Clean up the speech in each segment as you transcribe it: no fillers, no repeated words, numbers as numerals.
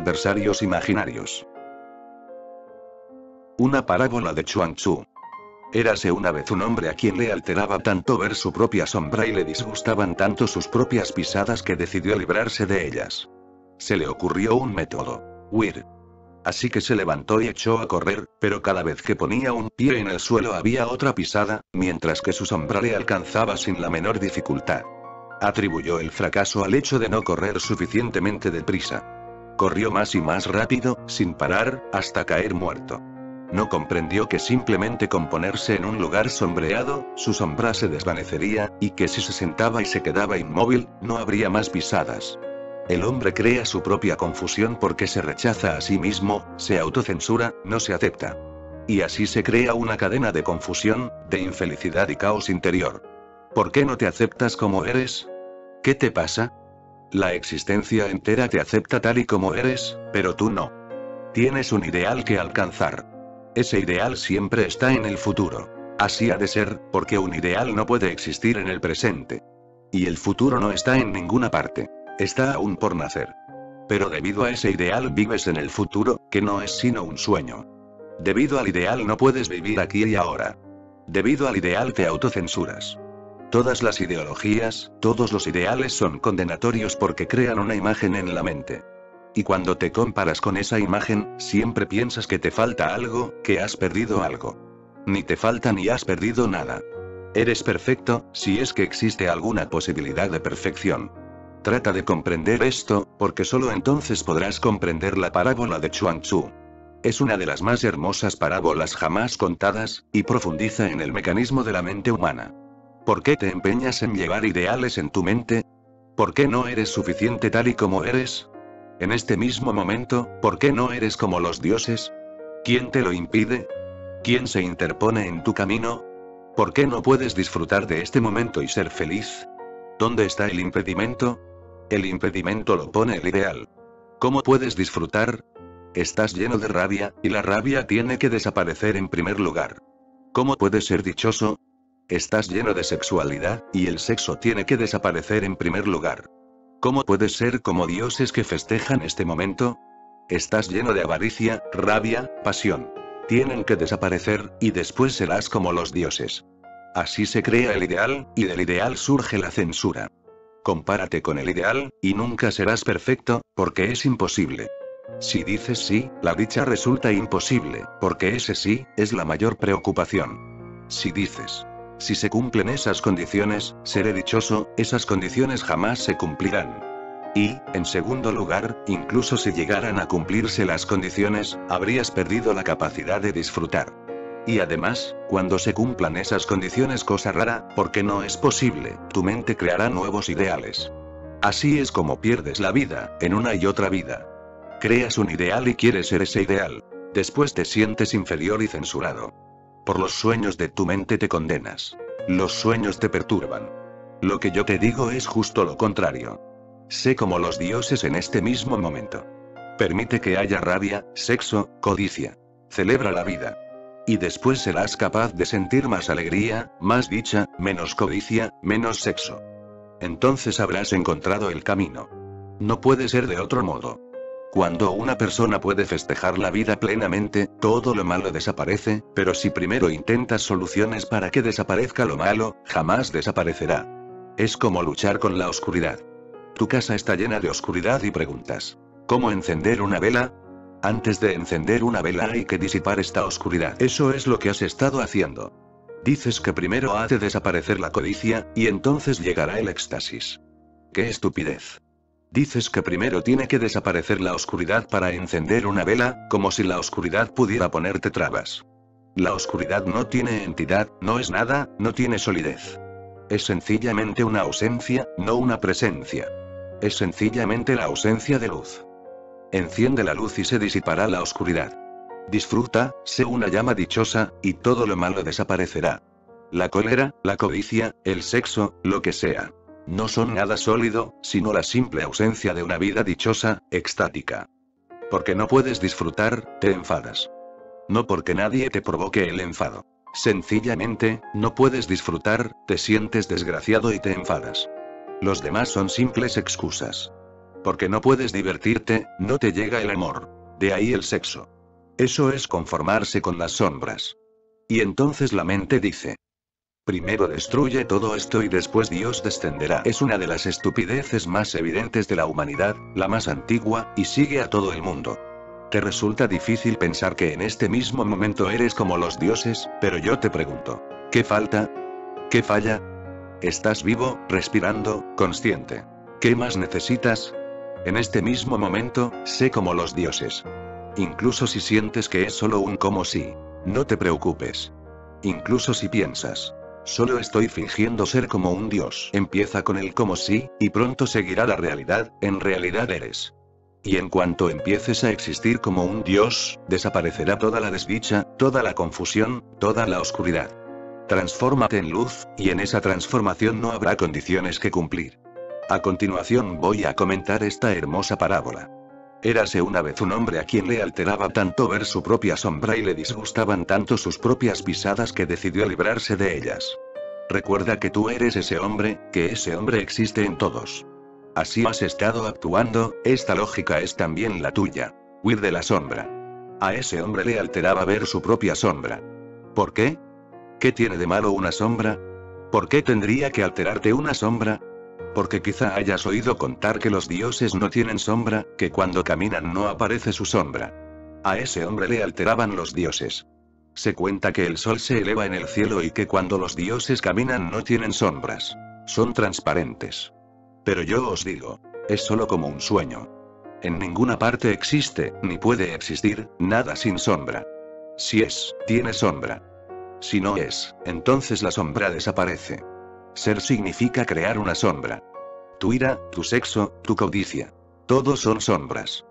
adversarios imaginarios. Una parábola de Chuang Tzu. Érase una vez un hombre a quien le alteraba tanto ver su propia sombra y le disgustaban tanto sus propias pisadas que decidió librarse de ellas. Se le ocurrió un método: huir. Así que se levantó y echó a correr, pero cada vez que ponía un pie en el suelo había otra pisada, mientras que su sombra le alcanzaba sin la menor dificultad. Atribuyó el fracaso al hecho de no correr suficientemente deprisa. Corrió más y más rápido, sin parar, hasta caer muerto. No comprendió que simplemente con ponerse en un lugar sombreado, su sombra se desvanecería, y que si se sentaba y se quedaba inmóvil, no habría más pisadas. El hombre crea su propia confusión porque se rechaza a sí mismo, se autocensura, no se acepta. Y así se crea una cadena de confusión, de infelicidad y caos interior. ¿Por qué no te aceptas como eres? ¿Qué te pasa? La existencia entera te acepta tal y como eres, pero tú no. Tienes un ideal que alcanzar. Ese ideal siempre está en el futuro. Así ha de ser, porque un ideal no puede existir en el presente. Y el futuro no está en ninguna parte. Está aún por nacer. Pero debido a ese ideal vives en el futuro, que no es sino un sueño. Debido al ideal no puedes vivir aquí y ahora. Debido al ideal te autocensuras. Todas las ideologías, todos los ideales son condenatorios porque crean una imagen en la mente. Y cuando te comparas con esa imagen, siempre piensas que te falta algo, que has perdido algo. Ni te falta ni has perdido nada. Eres perfecto, si es que existe alguna posibilidad de perfección. Trata de comprender esto, porque solo entonces podrás comprender la parábola de Chuang Tzu. Es una de las más hermosas parábolas jamás contadas, y profundiza en el mecanismo de la mente humana. ¿Por qué te empeñas en llevar ideales en tu mente? ¿Por qué no eres suficiente tal y como eres? En este mismo momento, ¿por qué no eres como los dioses? ¿Quién te lo impide? ¿Quién se interpone en tu camino? ¿Por qué no puedes disfrutar de este momento y ser feliz? ¿Dónde está el impedimento? El impedimento lo pone el ideal. ¿Cómo puedes disfrutar? Estás lleno de rabia, y la rabia tiene que desaparecer en primer lugar. ¿Cómo puedes ser dichoso? Estás lleno de sexualidad, y el sexo tiene que desaparecer en primer lugar. ¿Cómo puedes ser como dioses que festejan este momento? Estás lleno de avaricia, rabia, pasión. Tienen que desaparecer, y después serás como los dioses. Así se crea el ideal, y del ideal surge la censura. Compárate con el ideal, y nunca serás perfecto, porque es imposible. Si dices sí, la dicha resulta imposible, porque ese sí, es la mayor preocupación. Si dices, si se cumplen esas condiciones, seré dichoso, esas condiciones jamás se cumplirán. Y, en segundo lugar, incluso si llegaran a cumplirse las condiciones, habrías perdido la capacidad de disfrutar. Y además, cuando se cumplan esas condiciones, cosa rara, porque no es posible, tu mente creará nuevos ideales. Así es como pierdes la vida, en una y otra vida. Creas un ideal y quieres ser ese ideal. Después te sientes inferior y censurado. Por los sueños de tu mente te condenas. Los sueños te perturban. Lo que yo te digo es justo lo contrario. Sé como los dioses en este mismo momento. Permite que haya rabia, sexo, codicia. Celebra la vida. Y después serás capaz de sentir más alegría, más dicha, menos codicia, menos sexo. Entonces habrás encontrado el camino. No puede ser de otro modo. Cuando una persona puede festejar la vida plenamente, todo lo malo desaparece, pero si primero intentas soluciones para que desaparezca lo malo, jamás desaparecerá. Es como luchar con la oscuridad. Tu casa está llena de oscuridad y preguntas, ¿cómo encender una vela? Antes de encender una vela hay que disipar esta oscuridad. Eso es lo que has estado haciendo. Dices que primero ha de desaparecer la codicia, y entonces llegará el éxtasis. ¡Qué estupidez! Dices que primero tiene que desaparecer la oscuridad para encender una vela, como si la oscuridad pudiera ponerte trabas. La oscuridad no tiene entidad, no es nada, no tiene solidez. Es sencillamente una ausencia, no una presencia. Es sencillamente la ausencia de luz. Enciende la luz y se disipará la oscuridad. Disfruta, sé una llama dichosa, y todo lo malo desaparecerá. La cólera, la codicia, el sexo, lo que sea. No son nada sólido, sino la simple ausencia de una vida dichosa, extática. Porque no puedes disfrutar, te enfadas. No porque nadie te provoque el enfado. Sencillamente, no puedes disfrutar, te sientes desgraciado y te enfadas. Los demás son simples excusas. Porque no puedes divertirte, no te llega el amor. De ahí el sexo. Eso es conformarse con las sombras. Y entonces la mente dice: primero destruye todo esto y después Dios descenderá. Es una de las estupideces más evidentes de la humanidad, la más antigua, y sigue a todo el mundo. Te resulta difícil pensar que en este mismo momento eres como los dioses, pero yo te pregunto, ¿qué falta? ¿Qué falla? Estás vivo, respirando, consciente. ¿Qué más necesitas? En este mismo momento, sé como los dioses. Incluso si sientes que es solo un como si. No te preocupes. Incluso si piensas: solo estoy fingiendo ser como un dios. Empieza con el como si, y pronto seguirá la realidad, en realidad eres. Y en cuanto empieces a existir como un dios, desaparecerá toda la desdicha, toda la confusión, toda la oscuridad. Transfórmate en luz, y en esa transformación no habrá condiciones que cumplir. A continuación voy a comentar esta hermosa parábola. Érase una vez un hombre a quien le alteraba tanto ver su propia sombra y le disgustaban tanto sus propias pisadas que decidió librarse de ellas. Recuerda que tú eres ese hombre, que ese hombre existe en todos. Así has estado actuando, esta lógica es también la tuya. Huir de la sombra. A ese hombre le alteraba ver su propia sombra. ¿Por qué? ¿Qué tiene de malo una sombra? ¿Por qué tendría que alterarte una sombra? Porque quizá hayas oído contar que los dioses no tienen sombra, que cuando caminan no aparece su sombra. A ese hombre le alteraban los dioses. Se cuenta que el sol se eleva en el cielo y que cuando los dioses caminan no tienen sombras. Son transparentes. Pero yo os digo, es solo como un sueño. En ninguna parte existe, ni puede existir, nada sin sombra. Si es, tiene sombra. Si no es, entonces la sombra desaparece. Ser significa crear una sombra. Tu ira, tu sexo, tu codicia. Todos son sombras.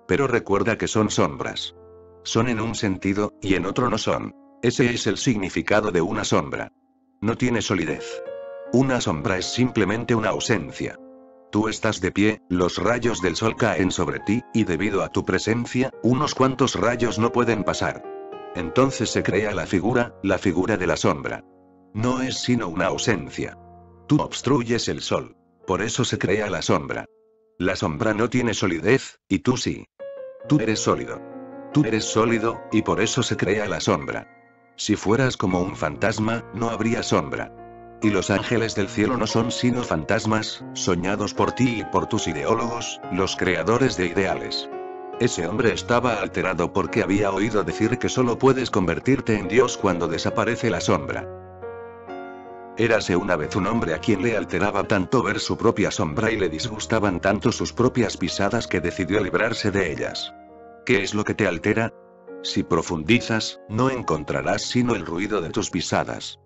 Pero recuerda que son sombras. Son en un sentido, y en otro no son. Ese es el significado de una sombra. No tiene solidez. Una sombra es simplemente una ausencia. Tú estás de pie, los rayos del sol caen sobre ti, y debido a tu presencia, unos cuantos rayos no pueden pasar. Entonces se crea la figura de la sombra. No es sino una ausencia. Tú obstruyes el sol. Por eso se crea la sombra. La sombra no tiene solidez, y tú sí. Tú eres sólido. Tú eres sólido, y por eso se crea la sombra. Si fueras como un fantasma, no habría sombra. Y los ángeles del cielo no son sino fantasmas, soñados por ti y por tus ideólogos, los creadores de ideales. Ese hombre estaba alterado porque había oído decir que solo puedes convertirte en Dios cuando desaparece la sombra. Érase una vez un hombre a quien le alteraba tanto ver su propia sombra y le disgustaban tanto sus propias pisadas que decidió librarse de ellas. ¿Qué es lo que te altera? Si profundizas, no encontrarás sino el ruido de tus pisadas.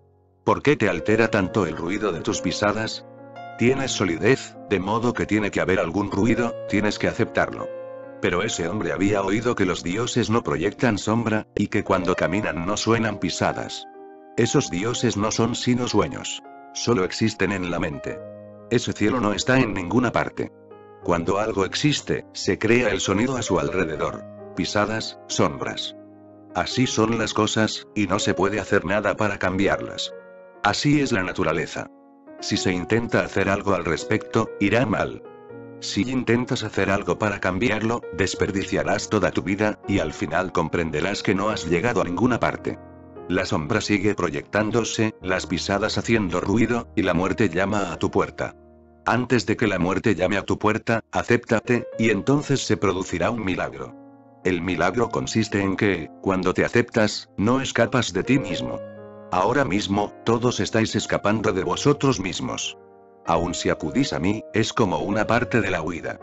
¿Por qué te altera tanto el ruido de tus pisadas? Tienes solidez, de modo que tiene que haber algún ruido, tienes que aceptarlo. Pero ese hombre había oído que los dioses no proyectan sombra, y que cuando caminan no suenan pisadas. Esos dioses no son sino sueños. Solo existen en la mente. Ese cielo no está en ninguna parte. Cuando algo existe, se crea el sonido a su alrededor. Pisadas, sombras. Así son las cosas, y no se puede hacer nada para cambiarlas. Así es la naturaleza. Si se intenta hacer algo al respecto, irá mal. Si intentas hacer algo para cambiarlo, desperdiciarás toda tu vida, y al final comprenderás que no has llegado a ninguna parte. La sombra sigue proyectándose, las pisadas haciendo ruido, y la muerte llama a tu puerta. Antes de que la muerte llame a tu puerta, acéptate, y entonces se producirá un milagro. El milagro consiste en que, cuando te aceptas, no escapas de ti mismo. Ahora mismo, todos estáis escapando de vosotros mismos. Aun si acudís a mí, es como una parte de la huida.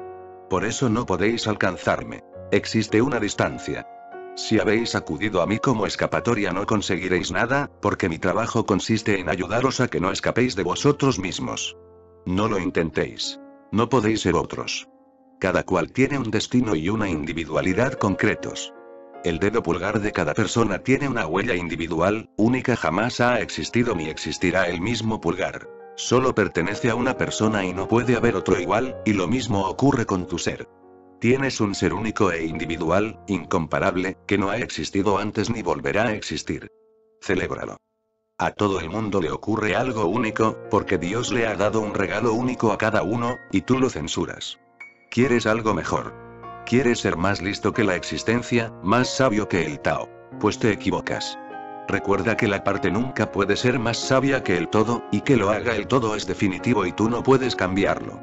Por eso no podéis alcanzarme. Existe una distancia. Si habéis acudido a mí como escapatoria no conseguiréis nada, porque mi trabajo consiste en ayudaros a que no escapéis de vosotros mismos. No lo intentéis. No podéis ser otros. Cada cual tiene un destino y una individualidad concretos. El dedo pulgar de cada persona tiene una huella individual, única, jamás ha existido ni existirá el mismo pulgar. Solo pertenece a una persona y no puede haber otro igual, y lo mismo ocurre con tu ser. Tienes un ser único e individual, incomparable, que no ha existido antes ni volverá a existir. Celébralo. A todo el mundo le ocurre algo único, porque Dios le ha dado un regalo único a cada uno, y tú lo censuras. Quieres algo mejor. Quieres ser más listo que la existencia, más sabio que el Tao. Pues te equivocas. Recuerda que la parte nunca puede ser más sabia que el todo, y que lo haga el todo es definitivo y tú no puedes cambiarlo.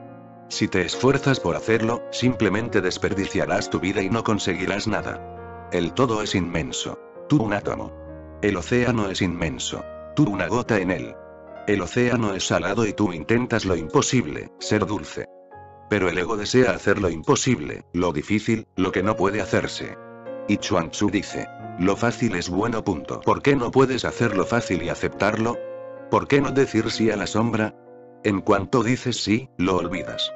Si te esfuerzas por hacerlo, simplemente desperdiciarás tu vida y no conseguirás nada. El todo es inmenso. Tú un átomo. El océano es inmenso. Tú una gota en él. El océano es salado y tú intentas lo imposible, ser dulce. Pero el ego desea hacer lo imposible, lo difícil, lo que no puede hacerse. Y Chuang Tzu dice: lo fácil es bueno. Punto. ¿Por qué no puedes hacerlo fácil y aceptarlo? ¿Por qué no decir sí a la sombra? En cuanto dices sí, lo olvidas.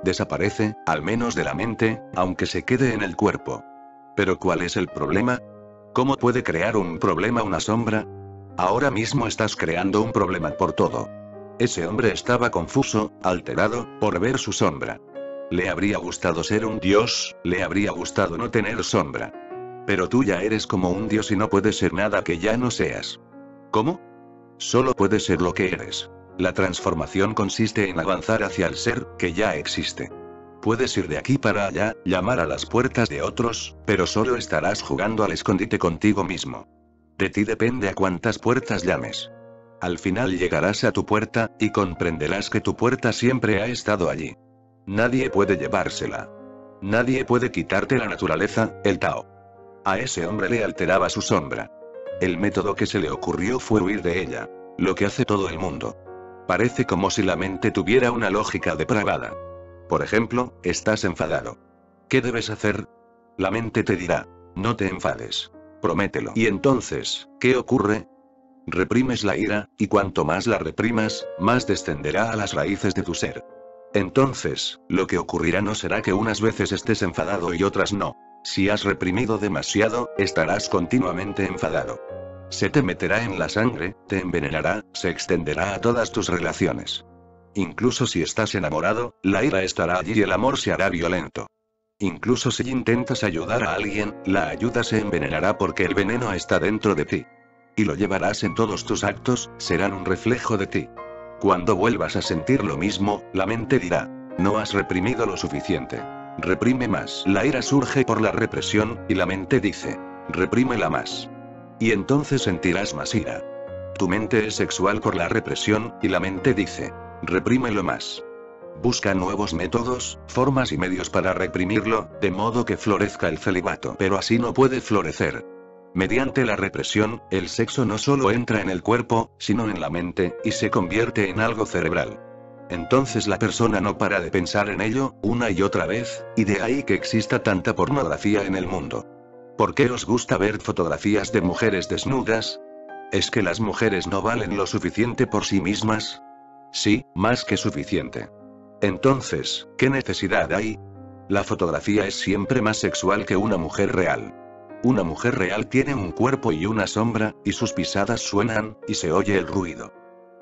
Desaparece, al menos de la mente, aunque se quede en el cuerpo. ¿Pero cuál es el problema? ¿Cómo puede crear un problema una sombra? Ahora mismo estás creando un problema por todo. Ese hombre estaba confuso, alterado, por ver su sombra. Le habría gustado ser un dios, le habría gustado no tener sombra. Pero tú ya eres como un dios y no puedes ser nada que ya no seas. ¿Cómo? Solo puedes ser lo que eres. La transformación consiste en avanzar hacia el ser, que ya existe. Puedes ir de aquí para allá, llamar a las puertas de otros, pero solo estarás jugando al escondite contigo mismo. De ti depende a cuántas puertas llames. Al final llegarás a tu puerta, y comprenderás que tu puerta siempre ha estado allí. Nadie puede llevársela. Nadie puede quitarte la naturaleza, el Tao. A ese hombre le alteraba su sombra. El método que se le ocurrió fue huir de ella. Lo que hace todo el mundo. Parece como si la mente tuviera una lógica depravada. Por ejemplo, estás enfadado. ¿Qué debes hacer? La mente te dirá: no te enfades. Promételo. Y entonces, ¿qué ocurre? Reprimes la ira, y cuanto más la reprimas, más descenderá a las raíces de tu ser. Entonces, lo que ocurrirá no será que unas veces estés enfadado y otras no. Si has reprimido demasiado, estarás continuamente enfadado. Se te meterá en la sangre, te envenenará, se extenderá a todas tus relaciones. Incluso si estás enamorado, la ira estará allí y el amor se hará violento. Incluso si intentas ayudar a alguien, la ayuda se envenenará porque el veneno está dentro de ti. Y lo llevarás en todos tus actos, serán un reflejo de ti. Cuando vuelvas a sentir lo mismo, la mente dirá: no has reprimido lo suficiente. Reprime más. La ira surge por la represión, y la mente dice: reprímela más. Y entonces sentirás más ira. Tu mente es sexual por la represión, y la mente dice: reprímelo más. Busca nuevos métodos, formas y medios para reprimirlo, de modo que florezca el celibato. Pero así no puede florecer. Mediante la represión, el sexo no solo entra en el cuerpo, sino en la mente, y se convierte en algo cerebral. Entonces la persona no para de pensar en ello, una y otra vez, y de ahí que exista tanta pornografía en el mundo. ¿Por qué os gusta ver fotografías de mujeres desnudas? ¿Es que las mujeres no valen lo suficiente por sí mismas? Sí, más que suficiente. Entonces, ¿qué necesidad hay? La fotografía es siempre más sexual que una mujer real. Una mujer real tiene un cuerpo y una sombra, y sus pisadas suenan, y se oye el ruido.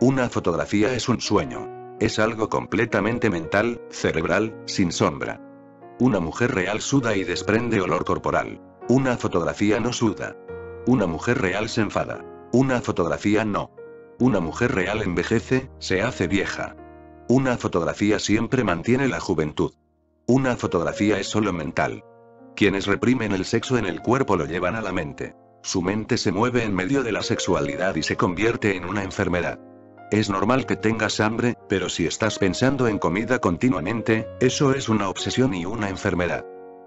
Una fotografía es un sueño. Es algo completamente mental, cerebral, sin sombra. Una mujer real suda y desprende olor corporal. Una fotografía no suda. Una mujer real se enfada. Una fotografía no. Una mujer real envejece, se hace vieja. Una fotografía siempre mantiene la juventud. Una fotografía es solo mental. Quienes reprimen el sexo en el cuerpo lo llevan a la mente. Su mente se mueve en medio de la sexualidad y se convierte en una enfermedad. Es normal que tengas hambre, pero si estás pensando en comida continuamente, eso es una obsesión y una enfermedad.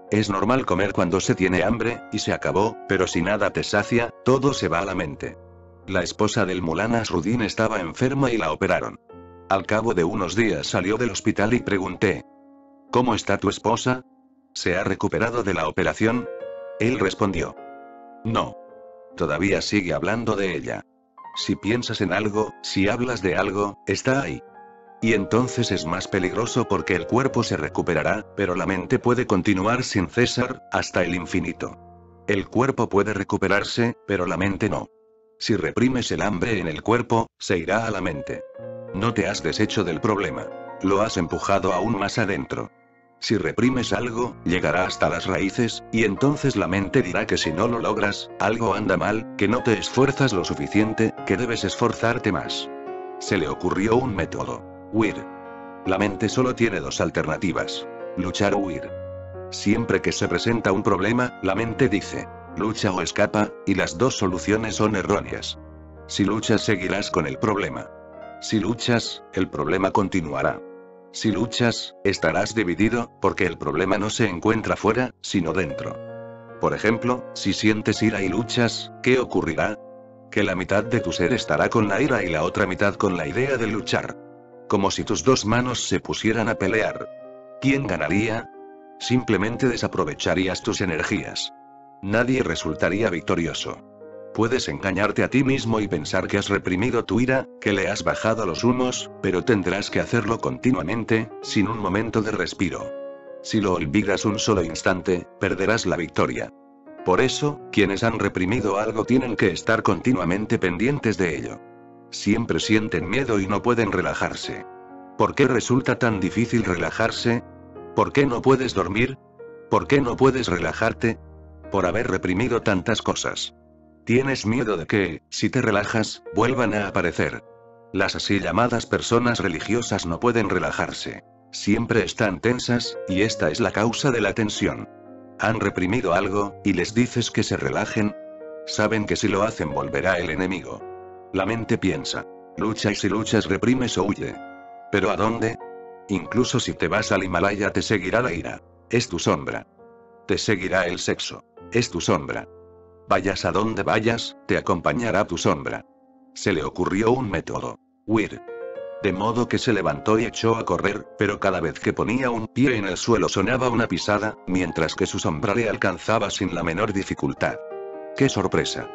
Es normal comer cuando se tiene hambre, y se acabó, pero si nada te sacia, todo se va a la mente. La esposa del Mulán Nasruddin estaba enferma y la operaron. Al cabo de unos días salió del hospital y pregunté: ¿cómo está tu esposa? ¿Se ha recuperado de la operación? Él respondió: no. Todavía sigue hablando de ella. Si piensas en algo, si hablas de algo, está ahí. Y entonces es más peligroso porque el cuerpo se recuperará, pero la mente puede continuar sin cesar, hasta el infinito. El cuerpo puede recuperarse, pero la mente no. Si reprimes el hambre en el cuerpo, se irá a la mente. No te has deshecho del problema. Lo has empujado aún más adentro. Si reprimes algo, llegará hasta las raíces, y entonces la mente dirá que si no lo logras, algo anda mal, que no te esfuerzas lo suficiente, que debes esforzarte más. Se le ocurrió un método: huir. La mente solo tiene dos alternativas. luchar o huir. Siempre que se presenta un problema, la mente dice, lucha o escapa, y las dos soluciones son erróneas. Si luchas seguirás con el problema. Si luchas, el problema continuará. Si luchas, estarás dividido, porque el problema no se encuentra fuera, sino dentro. Por ejemplo, si sientes ira y luchas, ¿qué ocurrirá? Que la mitad de tu ser estará con la ira y la otra mitad con la idea de luchar. Como si tus dos manos se pusieran a pelear. ¿Quién ganaría? Simplemente desaprovecharías tus energías. Nadie resultaría victorioso. Puedes engañarte a ti mismo y pensar que has reprimido tu ira, que le has bajado los humos, pero tendrás que hacerlo continuamente, sin un momento de respiro. Si lo olvidas un solo instante, perderás la victoria. Por eso, quienes han reprimido algo tienen que estar continuamente pendientes de ello. Siempre sienten miedo y no pueden relajarse. ¿Por qué resulta tan difícil relajarse? ¿Por qué no puedes dormir? ¿Por qué no puedes relajarte? Por haber reprimido tantas cosas. Tienes miedo de que, si te relajas, vuelvan a aparecer. Las así llamadas personas religiosas no pueden relajarse. Siempre están tensas, y esta es la causa de la tensión. Han reprimido algo, y les dices que se relajen. Saben que si lo hacen volverá el enemigo. La mente piensa. Lucha y si luchas reprimes o huye. ¿Pero a dónde? Incluso si te vas al Himalaya te seguirá la ira. Es tu sombra. Te seguirá el sexo. Es tu sombra. Vayas a donde vayas, te acompañará tu sombra. Se le ocurrió un método. Huir. De modo que se levantó y echó a correr, pero cada vez que ponía un pie en el suelo sonaba una pisada, mientras que su sombra le alcanzaba sin la menor dificultad. ¡Qué sorpresa!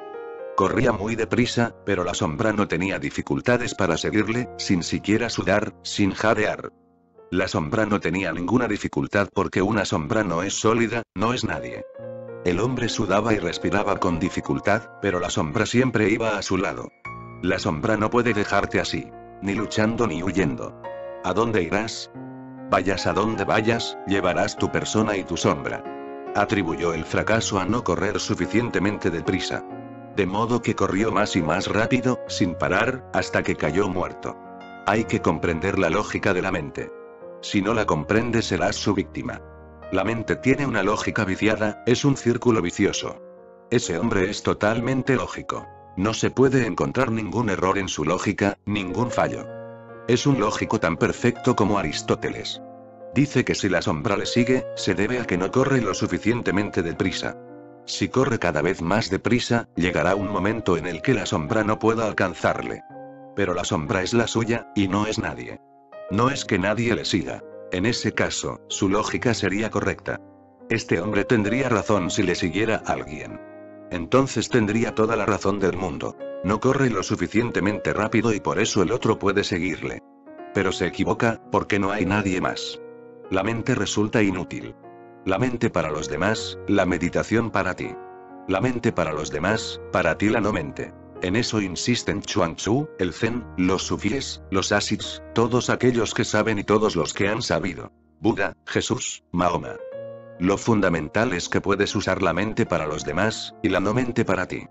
Corría muy deprisa, pero la sombra no tenía dificultades para seguirle, sin siquiera sudar, sin jadear. La sombra no tenía ninguna dificultad porque una sombra no es sólida, no es nadie. El hombre sudaba y respiraba con dificultad, pero la sombra siempre iba a su lado. La sombra no puede dejarte así. Ni luchando ni huyendo. ¿A dónde irás? Vayas a donde vayas, llevarás tu persona y tu sombra. Atribuyó el fracaso a no correr suficientemente deprisa. De modo que corrió más y más rápido, sin parar, hasta que cayó muerto. Hay que comprender la lógica de la mente. Si no la comprendes serás su víctima. La mente tiene una lógica viciada, es un círculo vicioso. Ese hombre es totalmente lógico. No se puede encontrar ningún error en su lógica, ningún fallo. Es un lógico tan perfecto como Aristóteles. Dice que si la sombra le sigue, se debe a que no corre lo suficientemente deprisa. Si corre cada vez más deprisa, llegará un momento en el que la sombra no pueda alcanzarle. Pero la sombra es la suya, y no es nadie. No es que nadie le siga. En ese caso, su lógica sería correcta. Este hombre tendría razón si le siguiera alguien. Entonces tendría toda la razón del mundo. No corre lo suficientemente rápido y por eso el otro puede seguirle. Pero se equivoca, porque no hay nadie más. La mente resulta inútil. La mente para los demás, la meditación para ti. La mente para los demás, para ti la no mente. En eso insisten Chuang Tzu, el Zen, los sufíes, los asids, todos aquellos que saben y todos los que han sabido. Buda, Jesús, Mahoma. Lo fundamental es que puedes usar la mente para los demás, y la no mente para ti.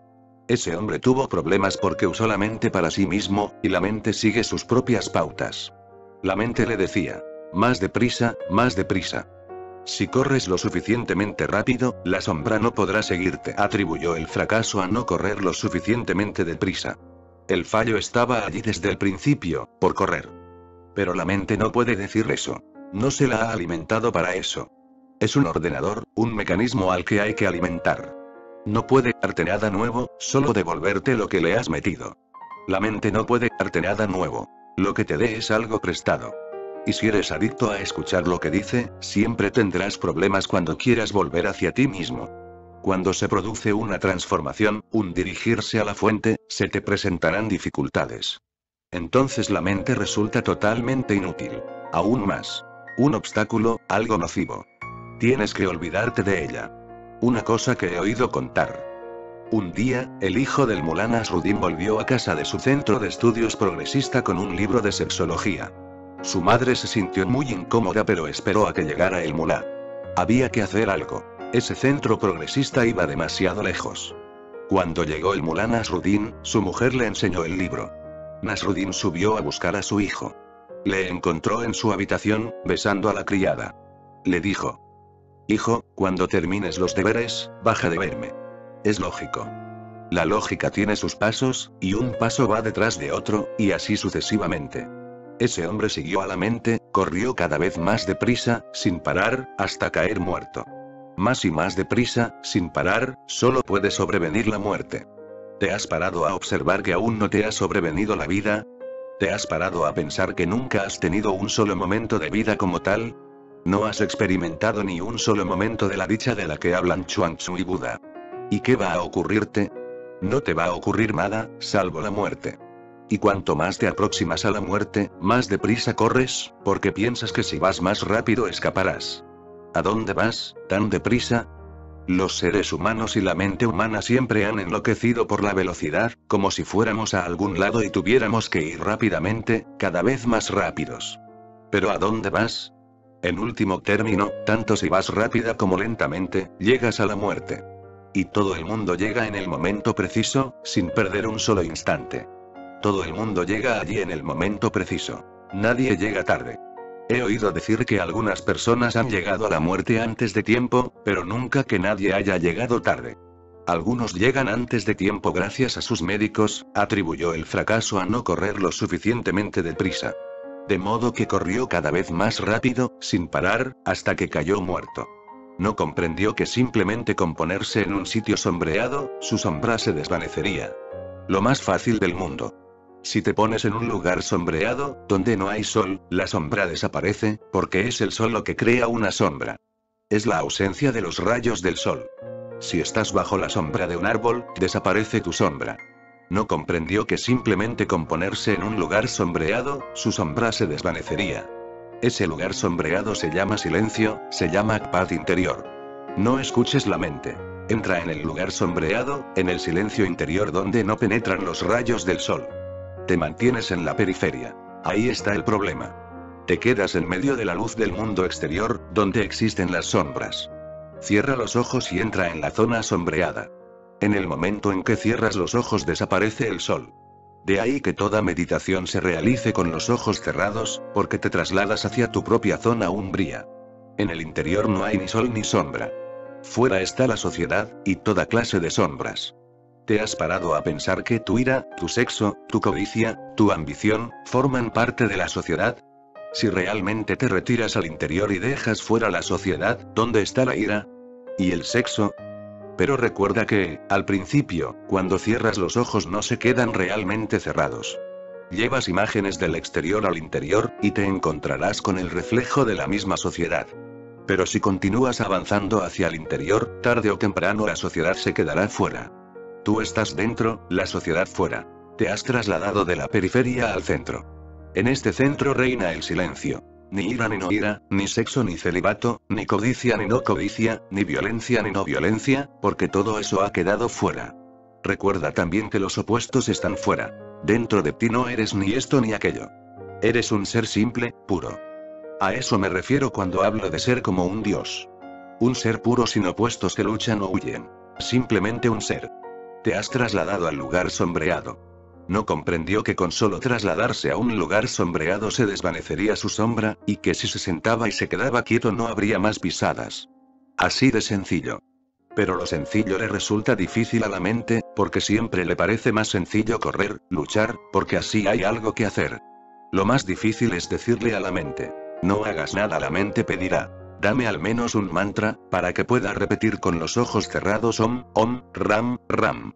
Ese hombre tuvo problemas porque usó la mente para sí mismo, y la mente sigue sus propias pautas. La mente le decía, más deprisa, más deprisa. Si corres lo suficientemente rápido, la sombra no podrá seguirte. Atribuyó el fracaso a no correr lo suficientemente deprisa. El fallo estaba allí desde el principio, por correr. Pero la mente no puede decir eso. No se la ha alimentado para eso. Es un ordenador, un mecanismo al que hay que alimentar. No puede darte nada nuevo, solo devolverte lo que le has metido. La mente no puede darte nada nuevo. Lo que te dé es algo prestado. Y si eres adicto a escuchar lo que dice, siempre tendrás problemas cuando quieras volver hacia ti mismo. Cuando se produce una transformación, un dirigirse a la fuente, se te presentarán dificultades. Entonces la mente resulta totalmente inútil. Aún más. Un obstáculo, algo nocivo. Tienes que olvidarte de ella. Una cosa que he oído contar. Un día, el hijo del mulá Nasruddin volvió a casa de su centro de estudios progresista con un libro de sexología. Su madre se sintió muy incómoda pero esperó a que llegara el mulá. Había que hacer algo. Ese centro progresista iba demasiado lejos. Cuando llegó el mulá Nasruddin, su mujer le enseñó el libro. Nasruddin subió a buscar a su hijo. Le encontró en su habitación, besando a la criada. Le dijo. Hijo, cuando termines los deberes, baja de verme. Es lógico. La lógica tiene sus pasos, y un paso va detrás de otro, y así sucesivamente. Ese hombre siguió a la mente, corrió cada vez más deprisa, sin parar, hasta caer muerto. Más y más deprisa, sin parar, solo puede sobrevenir la muerte. ¿Te has parado a observar que aún no te ha sobrevenido la vida? ¿Te has parado a pensar que nunca has tenido un solo momento de vida como tal? No has experimentado ni un solo momento de la dicha de la que hablan Chuang-Tzu y Buda. ¿Y qué va a ocurrirte? No te va a ocurrir nada, salvo la muerte. Y cuanto más te aproximas a la muerte, más deprisa corres, porque piensas que si vas más rápido escaparás. ¿A dónde vas, tan deprisa? Los seres humanos y la mente humana siempre han enloquecido por la velocidad, como si fuéramos a algún lado y tuviéramos que ir rápidamente, cada vez más rápidos. ¿Pero a dónde vas? En último término, tanto si vas rápida como lentamente, llegas a la muerte. Y todo el mundo llega en el momento preciso, sin perder un solo instante. Todo el mundo llega allí en el momento preciso. Nadie llega tarde. He oído decir que algunas personas han llegado a la muerte antes de tiempo, pero nunca que nadie haya llegado tarde. Algunos llegan antes de tiempo gracias a sus médicos, atribuyó el fracaso a no correr lo suficientemente deprisa. De modo que corrió cada vez más rápido, sin parar, hasta que cayó muerto. No comprendió que simplemente con ponerse en un sitio sombreado, su sombra se desvanecería. Lo más fácil del mundo. Si te pones en un lugar sombreado, donde no hay sol, la sombra desaparece, porque es el sol lo que crea una sombra. Es la ausencia de los rayos del sol. Si estás bajo la sombra de un árbol, desaparece tu sombra. No comprendió que simplemente con ponerse en un lugar sombreado, su sombra se desvanecería. Ese lugar sombreado se llama silencio, se llama paz interior. No escuches la mente. Entra en el lugar sombreado, en el silencio interior donde no penetran los rayos del sol. Te mantienes en la periferia. Ahí está el problema. Te quedas en medio de la luz del mundo exterior, donde existen las sombras. Cierra los ojos y entra en la zona sombreada. En el momento en que cierras los ojos desaparece el sol. De ahí que toda meditación se realice con los ojos cerrados, porque te trasladas hacia tu propia zona umbría. En el interior no hay ni sol ni sombra. Fuera está la sociedad, y toda clase de sombras. ¿Te has parado a pensar que tu ira, tu sexo, tu codicia, tu ambición, forman parte de la sociedad? Si realmente te retiras al interior y dejas fuera la sociedad, ¿dónde está la ira? ¿Y el sexo? Pero recuerda que, al principio, cuando cierras los ojos no se quedan realmente cerrados. Llevas imágenes del exterior al interior, y te encontrarás con el reflejo de la misma sociedad. Pero si continúas avanzando hacia el interior, tarde o temprano la sociedad se quedará fuera. Tú estás dentro, la sociedad fuera. Te has trasladado de la periferia al centro. En este centro reina el silencio. Ni ira ni no ira, ni sexo ni celibato, ni codicia ni no codicia, ni violencia ni no violencia, porque todo eso ha quedado fuera. Recuerda también que los opuestos están fuera. Dentro de ti no eres ni esto ni aquello. Eres un ser simple, puro. A eso me refiero cuando hablo de ser como un dios. Un ser puro sin opuestos que luchan o huyen. Simplemente un ser. Te has trasladado al lugar sombreado. No comprendió que con solo trasladarse a un lugar sombreado se desvanecería su sombra, y que si se sentaba y se quedaba quieto no habría más pisadas. Así de sencillo. Pero lo sencillo le resulta difícil a la mente, porque siempre le parece más sencillo correr, luchar, porque así hay algo que hacer. Lo más difícil es decirle a la mente. No hagas nada, la mente pedirá. Dame al menos un mantra, para que pueda repetir con los ojos cerrados Om, Om, Ram, Ram.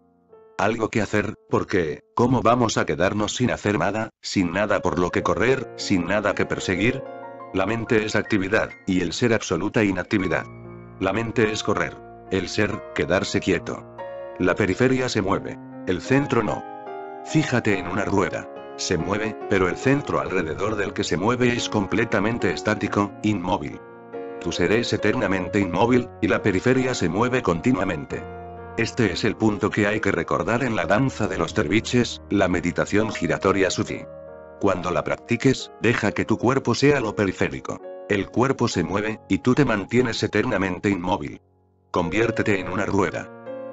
Algo que hacer, porque, ¿cómo vamos a quedarnos sin hacer nada, sin nada por lo que correr, sin nada que perseguir? La mente es actividad, y el ser absoluta inactividad. La mente es correr. El ser, quedarse quieto. La periferia se mueve. El centro no. Fíjate en una rueda. Se mueve, pero el centro alrededor del que se mueve es completamente estático, inmóvil. Tu ser es eternamente inmóvil, y la periferia se mueve continuamente. Este es el punto que hay que recordar en la danza de los derviches, la meditación giratoria sufí. Cuando la practiques, deja que tu cuerpo sea lo periférico. El cuerpo se mueve, y tú te mantienes eternamente inmóvil. Conviértete en una rueda.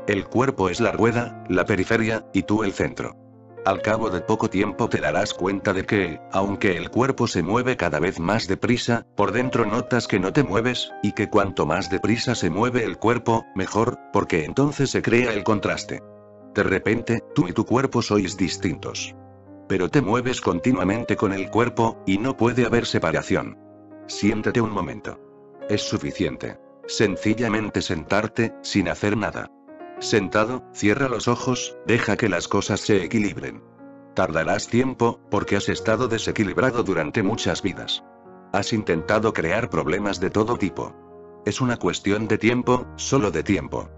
El cuerpo es la rueda, la periferia, y tú el centro. Al cabo de poco tiempo te darás cuenta de que, aunque el cuerpo se mueve cada vez más deprisa, por dentro notas que no te mueves, y que cuanto más deprisa se mueve el cuerpo, mejor, porque entonces se crea el contraste. De repente, tú y tu cuerpo sois distintos. Pero te mueves continuamente con el cuerpo, y no puede haber separación. Siéntate un momento. Es suficiente. Sencillamente sentarte, sin hacer nada. Sentado, cierra los ojos, deja que las cosas se equilibren. Tardarás tiempo, porque has estado desequilibrado durante muchas vidas. Has intentado crear problemas de todo tipo. Es una cuestión de tiempo, solo de tiempo.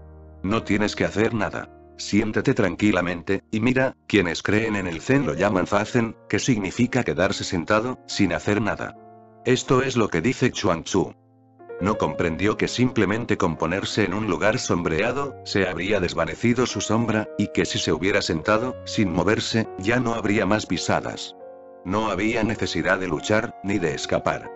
No tienes que hacer nada. Siéntate tranquilamente, y mira, quienes creen en el Zen lo llaman Zazen, que significa quedarse sentado, sin hacer nada. Esto es lo que dice Chuang Tzu. No comprendió que simplemente con ponerse en un lugar sombreado, se habría desvanecido su sombra, y que si se hubiera sentado, sin moverse, ya no habría más pisadas. No había necesidad de luchar, ni de escapar.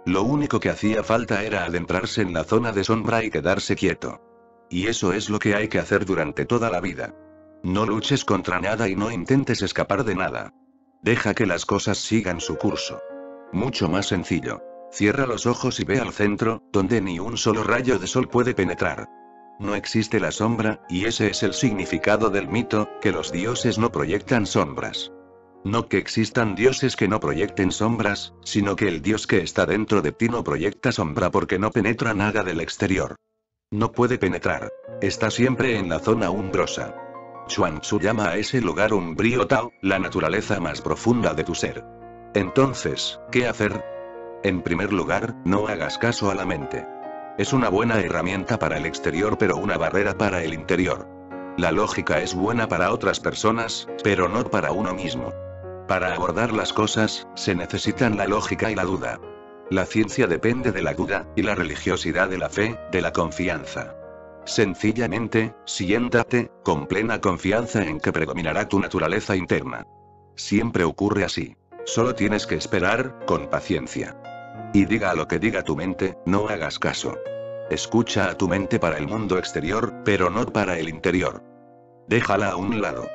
Lo único que hacía falta era adentrarse en la zona de sombra y quedarse quieto. Y eso es lo que hay que hacer durante toda la vida. No luches contra nada y no intentes escapar de nada. Deja que las cosas sigan su curso. Mucho más sencillo. Cierra los ojos y ve al centro, donde ni un solo rayo de sol puede penetrar. No existe la sombra, y ese es el significado del mito, que los dioses no proyectan sombras. No que existan dioses que no proyecten sombras, sino que el dios que está dentro de ti no proyecta sombra porque no penetra nada del exterior. No puede penetrar. Está siempre en la zona umbrosa. Chuang Tzu llama a ese lugar umbrío Tao, la naturaleza más profunda de tu ser. Entonces, ¿qué hacer? En primer lugar, no hagas caso a la mente. Es una buena herramienta para el exterior pero una barrera para el interior. La lógica es buena para otras personas, pero no para uno mismo. Para abordar las cosas, se necesitan la lógica y la duda. La ciencia depende de la duda, y la religiosidad de la fe, de la confianza. Sencillamente, siéntate, con plena confianza en que predominará tu naturaleza interna. Siempre ocurre así. Solo tienes que esperar, con paciencia. Y diga lo que diga tu mente, no hagas caso. Escucha a tu mente para el mundo exterior, pero no para el interior. Déjala a un lado.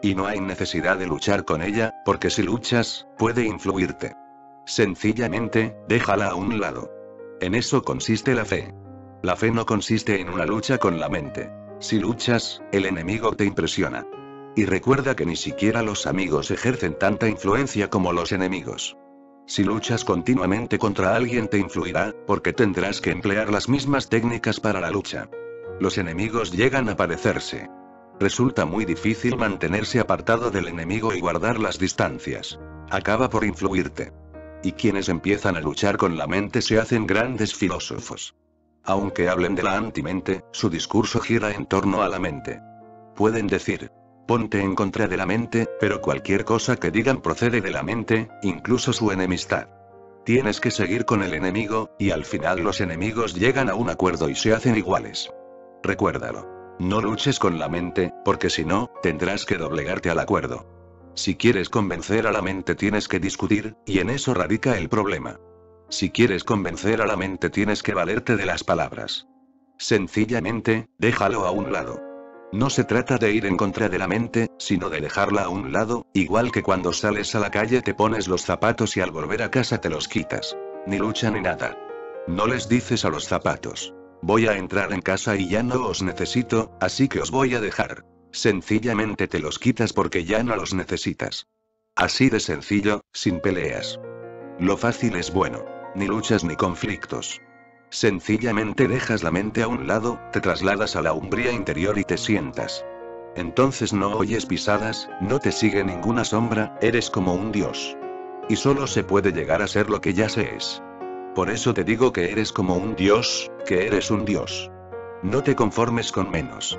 Y no hay necesidad de luchar con ella, porque si luchas, puede influirte. Sencillamente, déjala a un lado. En eso consiste la fe. La fe no consiste en una lucha con la mente. Si luchas, el enemigo te impresiona. Y recuerda que ni siquiera los amigos ejercen tanta influencia como los enemigos. Si luchas continuamente contra alguien te influirá, porque tendrás que emplear las mismas técnicas para la lucha. Los enemigos llegan a parecerse. Resulta muy difícil mantenerse apartado del enemigo y guardar las distancias. Acaba por influirte. Y quienes empiezan a luchar con la mente se hacen grandes filósofos. Aunque hablen de la antimente, su discurso gira en torno a la mente. Pueden decir: ponte en contra de la mente, pero cualquier cosa que digan procede de la mente, incluso su enemistad. Tienes que seguir con el enemigo, y al final los enemigos llegan a un acuerdo y se hacen iguales. Recuérdalo. No luches con la mente, porque si no, tendrás que doblegarte al acuerdo. Si quieres convencer a la mente tienes que discutir, y en eso radica el problema. Si quieres convencer a la mente tienes que valerte de las palabras. Sencillamente, déjalo a un lado. No se trata de ir en contra de la mente, sino de dejarla a un lado, igual que cuando sales a la calle te pones los zapatos y al volver a casa te los quitas. Ni lucha ni nada. No les dices a los zapatos: voy a entrar en casa y ya no os necesito, así que os voy a dejar. Sencillamente te los quitas porque ya no los necesitas. Así de sencillo, sin peleas. Lo fácil es bueno. Ni luchas ni conflictos. Sencillamente dejas la mente a un lado, te trasladas a la umbría interior y te sientas. Entonces no oyes pisadas, no te sigue ninguna sombra, eres como un dios. Y solo se puede llegar a ser lo que ya se es. Por eso te digo que eres como un dios, que eres un dios. No te conformes con menos.